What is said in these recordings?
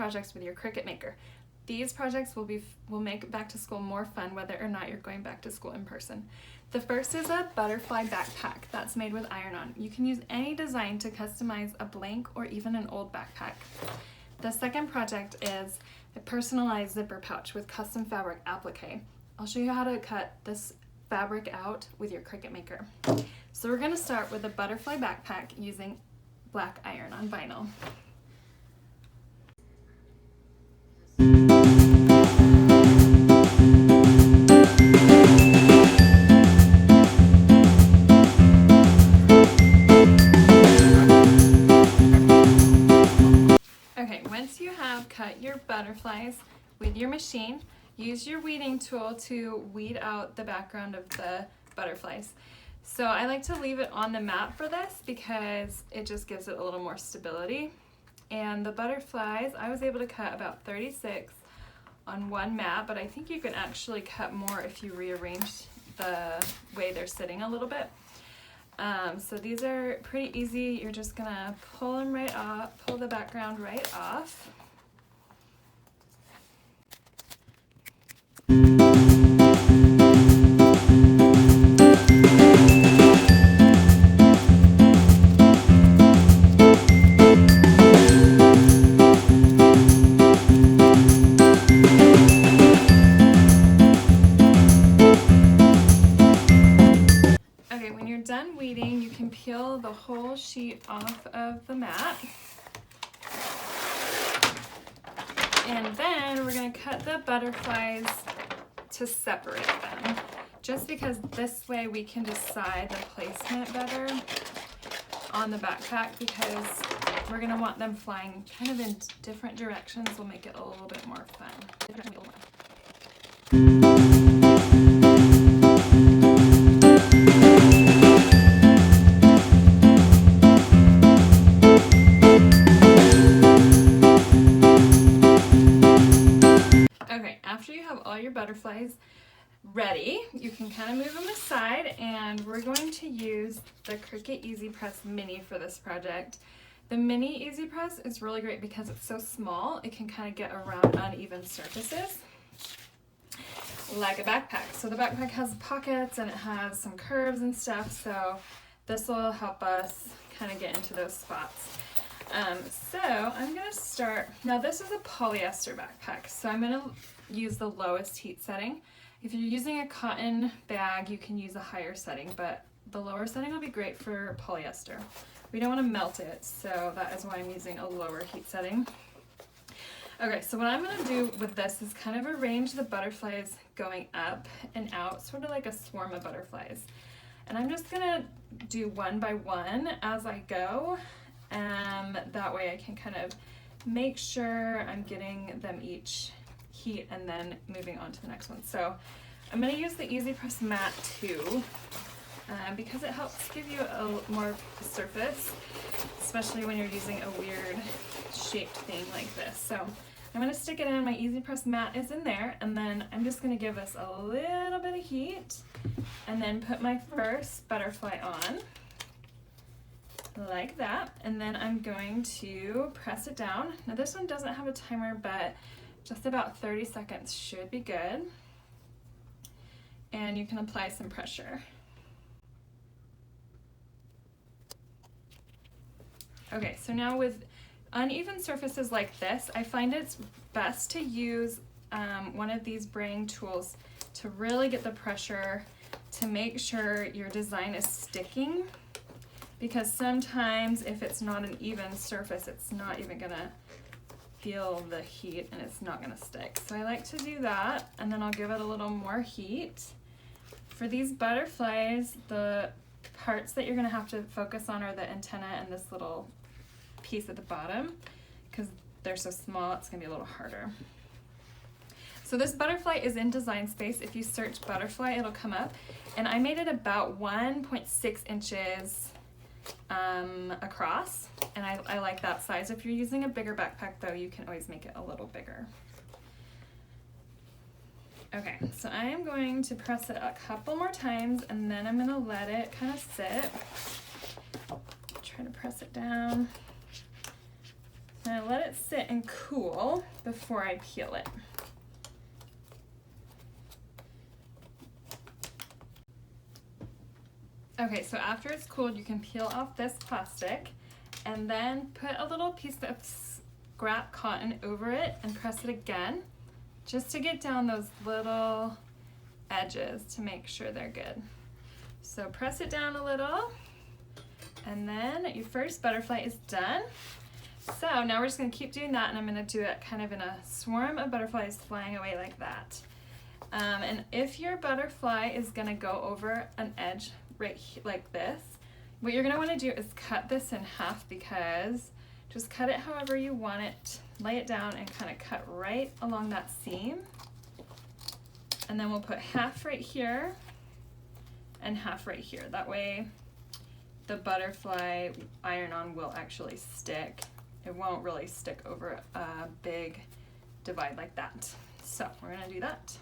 projects with your Cricut Maker. These projects will make back to school more fun whether or not you're going back to school in person. The first is a butterfly backpack that's made with iron-on. You can use any design to customize a blank or even an old backpack. The second project is a personalized zipper pouch with custom fabric applique. I'll show you how to cut this fabric out with your Cricut Maker. So we're going to start with a butterfly backpack using black iron-on vinyl. Okay, once you have cut your butterflies with your machine, use your weeding tool to weed out the background of the butterflies. So I like to leave it on the mat for this because it just gives it a little more stability. And the butterflies, I was able to cut about 36 on one mat, but I think you can actually cut more if you rearrange the way they're sitting a little bit. So these are pretty easy. You're just gonna pull them right off, pull the background right off. Done weeding, you can peel the whole sheet off of the mat. And then we're going to cut the butterflies to separate them. Just because this way we can decide the placement better on the backpack, because we're going to want them flying kind of in different directions. Will make it a little bit more fun. After you have all your butterflies ready, you can kind of move them aside, and we're going to use the Cricut EasyPress Mini for this project. The Mini EasyPress is really great because it's so small, it can kind of get around uneven surfaces like a backpack. So the backpack has pockets and it has some curves and stuff, so this will help us kind of get into those spots. So I'm going to start, now this is a polyester backpack, so I'm going to use the lowest heat setting. If you're using a cotton bag, you can use a higher setting, but the lower setting will be great for polyester. We don't want to melt it, so that is why I'm using a lower heat setting. Okay, so what I'm going to do with this is kind of arrange the butterflies going up and out, sort of like a swarm of butterflies. And I'm just going to do one by one as I go. That way I can kind of make sure I'm getting them each heat and then moving on to the next one. So I'm going to use the EasyPress Mat too, because it helps give you a more surface, especially when you're using a weird shaped thing like this. So I'm going to stick it in, my EasyPress Mat is in there, and then I'm just going to give this a little bit of heat and then put my first butterfly on. Like that, and then I'm going to press it down. Now this one doesn't have a timer, but just about 30 seconds should be good. And you can apply some pressure. Okay, so now with uneven surfaces like this, I find it's best to use one of these braying tools to really get the pressure to make sure your design is sticking. Because sometimes if it's not an even surface, it's not even gonna feel the heat and it's not gonna stick. So I like to do that, and then I'll give it a little more heat. For these butterflies, the parts that you're gonna have to focus on are the antenna and this little piece at the bottom. Because they're so small, it's gonna be a little harder. So this butterfly is in Design Space. If you search butterfly, it'll come up. And I made it about 1.6 inches across, and I like that size. If you're using a bigger backpack though, you can always make it a little bigger. Okay, so I am going to press it a couple more times, and then I'm going to let it kind of sit. Try to press it down. kind of let it sit and cool before I peel it. Okay, so after it's cooled, you can peel off this plastic and then put a little piece of scrap cotton over it and press it again, just to get down those little edges to make sure they're good. So press it down a little, and then your first butterfly is done. So now we're just gonna keep doing that, and I'm gonna do it kind of in a swarm of butterflies flying away like that. And if your butterfly is gonna go over an edge right like this, what you're gonna wanna do is cut this in half, because just cut it however you want it, lay it down and kind of cut right along that seam. And then we'll put half right here and half right here. That way the butterfly iron-on will actually stick. It won't really stick over a big divide like that. So we're gonna do that.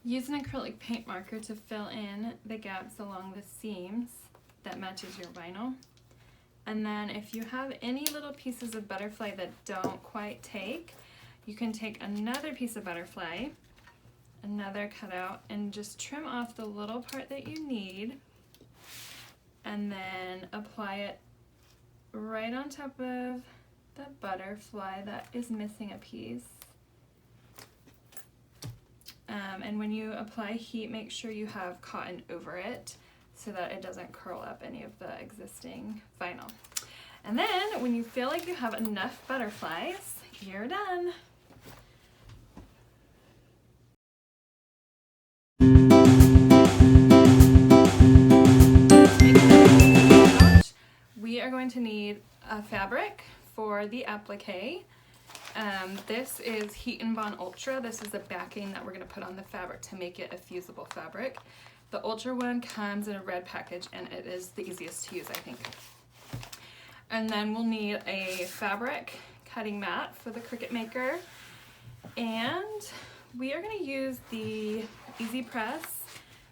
Use an acrylic paint marker to fill in the gaps along the seams that matches your vinyl. And then if you have any little pieces of butterfly that don't quite take, you can take another piece of butterfly, another cutout, and just trim off the little part that you need, and then apply it right on top of the butterfly that is missing a piece. And when you apply heat, make sure you have cotton over it so that it doesn't curl up any of the existing vinyl. And then when you feel like you have enough butterflies, you're done. We are going to need a fabric for the applique. This is Heat and Bond Ultra. This is the backing that we're going to put on the fabric to make it a fusible fabric. The Ultra one comes in a red package, and it is the easiest to use, I think. And then we'll need a fabric cutting mat for the Cricut Maker. And we are going to use the EasyPress.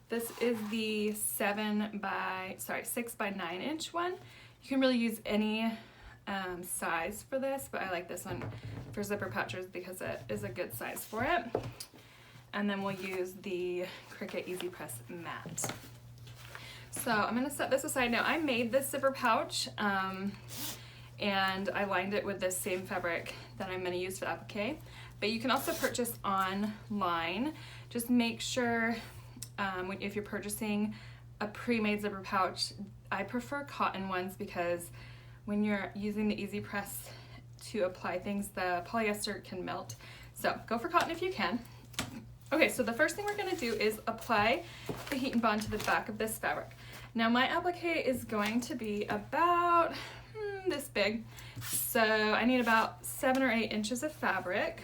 This is the 6 by 9 inch one. You can really use any size for this, but I like this one for zipper pouches because it is a good size for it. And then we'll use the Cricut EasyPress Mat. So I'm going to set this aside now. I made this zipper pouch and I lined it with this same fabric that I'm going to use for the applique, but you can also purchase online. Just make sure if you're purchasing a pre-made zipper pouch, I prefer cotton ones because when you're using the EasyPress to apply things, the polyester can melt. So go for cotton if you can. Okay, so the first thing we're going to do is apply the Heat and Bond to the back of this fabric. Now my applique is going to be about this big, so I need about 7 or 8 inches of fabric.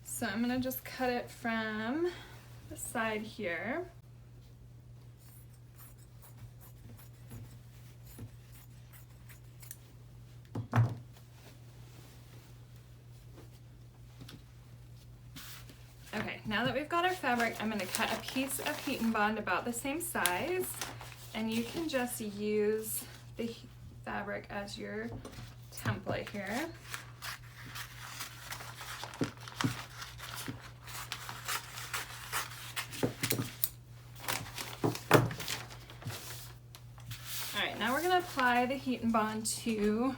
So I'm gonna just cut it from the side here. Okay, now that we've got our fabric, I'm going to cut a piece of heat and bond about the same size, and you can just use the fabric as your template here. Alright, now we're going to apply the heat and bond to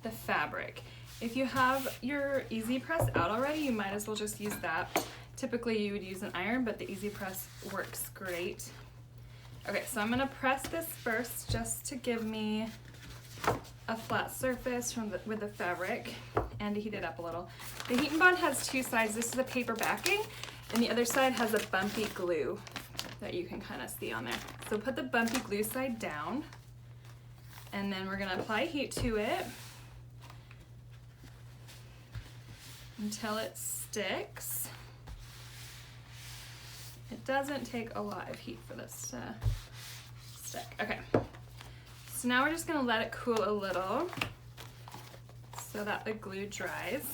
the fabric. If you have your EasyPress out already, you might as well just use that. Typically you would use an iron, but the EasyPress works great. Okay, so I'm gonna press this first just to give me a flat surface with the fabric and to heat it up a little. The heat and bond has 2 sides. This is a paper backing, and the other side has a bumpy glue that you can kind of see on there. So put the bumpy glue side down, and then we're gonna apply heat to it until it sticks. It doesn't take a lot of heat for this to stick. Okay, so now we're just gonna let it cool a little so that the glue dries.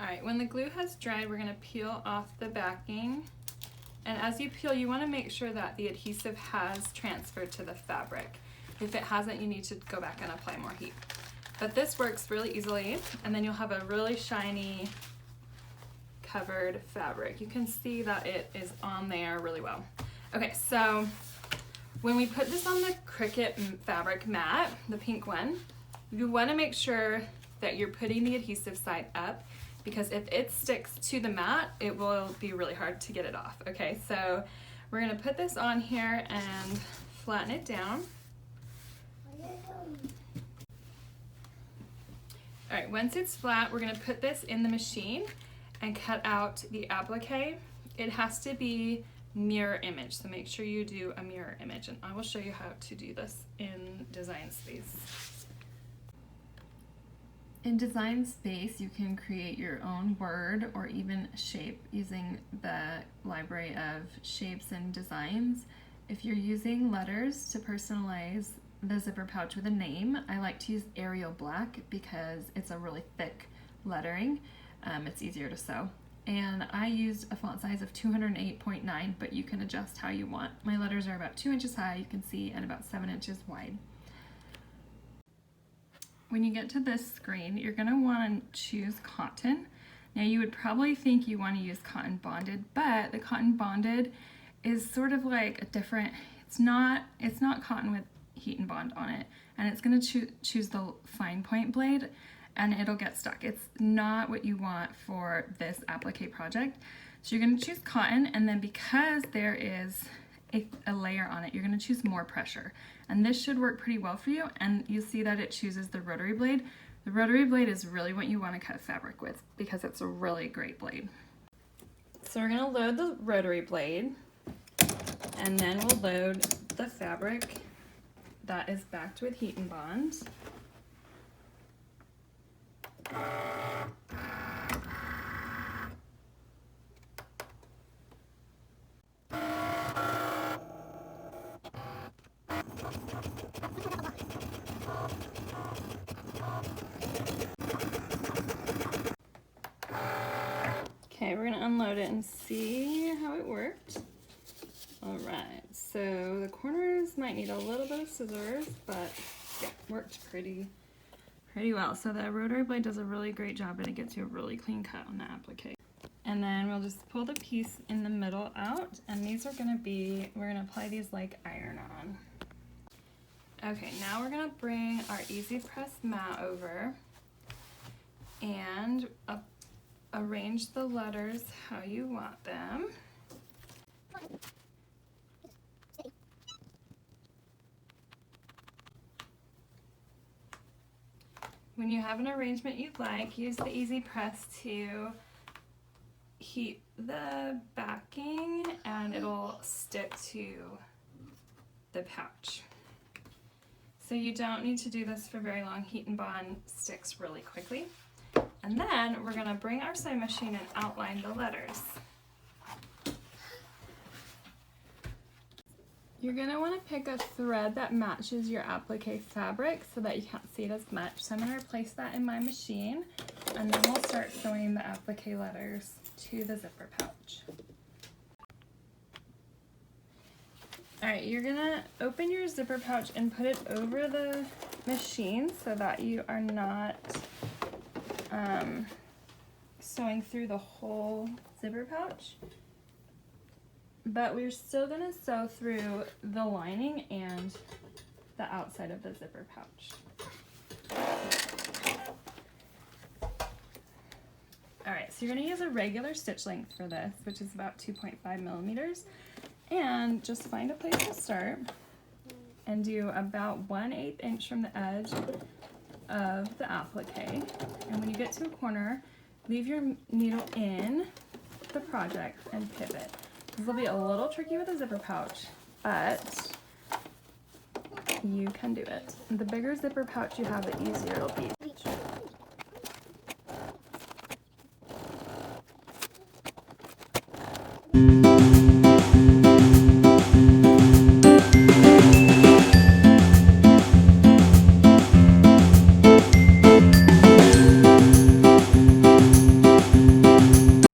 All right, when the glue has dried, we're gonna peel off the backing. And as you peel, you wanna make sure that the adhesive has transferred to the fabric. If it hasn't, you need to go back and apply more heat. But this works really easily, and then you'll have a really shiny covered fabric. You can see that it is on there really well. Okay, so when we put this on the Cricut fabric mat, the pink one, you want to make sure that you're putting the adhesive side up, because if it sticks to the mat, it will be really hard to get it off. Okay, so we're gonna put this on here and flatten it down. All right, once it's flat, we're gonna put this in the machine and cut out the applique. It has to be mirror image, so make sure you do a mirror image, and I will show you how to do this in Design Space. In Design Space, you can create your own word or even shape using the library of shapes and designs. If you're using letters to personalize the zipper pouch with a name, I like to use Arial Black because it's a really thick lettering. It's easier to sew. And I used a font size of 208.9, but you can adjust how you want. My letters are about 2 inches high, you can see, and about 7 inches wide. When you get to this screen, you're going to want to choose cotton. Now you would probably think you want to use cotton bonded, but the cotton bonded is sort of like a different, it's not cotton with heat and bond on it, and it's going to choose the fine point blade, and it'll get stuck. It's not what you want for this applique project. So you're going to choose cotton, and then because there is a layer on it, you're going to choose more pressure, and this should work pretty well for you. And you see that it chooses the rotary blade. The rotary blade is really what you want to cut fabric with because it's a really great blade. So we're going to load the rotary blade, and then we'll load the fabric that is backed with heat and bond. Okay, we're gonna unload it and see how it worked. All right, so the corners might need a little bit of scissors, but yeah, worked pretty well. So the rotary blade does a really great job, and it gets you a really clean cut on the applique. And then we'll just pull the piece in the middle out, and these are gonna be, we're gonna apply these like iron-on. Okay, now we're gonna bring our EasyPress mat over and arrange the letters how you want them. When you have an arrangement you'd like, use the EasyPress to heat the backing and it'll stick to the pouch. So you don't need to do this for very long. Heat and bond sticks really quickly. And then we're gonna bring our sewing machine and outline the letters. You're gonna wanna pick a thread that matches your applique fabric so that you can't see it as much. So I'm gonna replace that in my machine, and then we'll start sewing the applique letters to the zipper pouch. All right, you're gonna open your zipper pouch and put it over the machine so that you are not sewing through the whole zipper pouch. But we're still gonna sew through the lining and the outside of the zipper pouch. All right, so you're gonna use a regular stitch length for this, which is about 2.5 millimeters. And just find a place to start and do about 1/8 inch from the edge of the applique. And when you get to a corner, leave your needle in the project and pivot. This will be a little tricky with a zipper pouch, but you can do it. The bigger zipper pouch you have, the easier it'll be.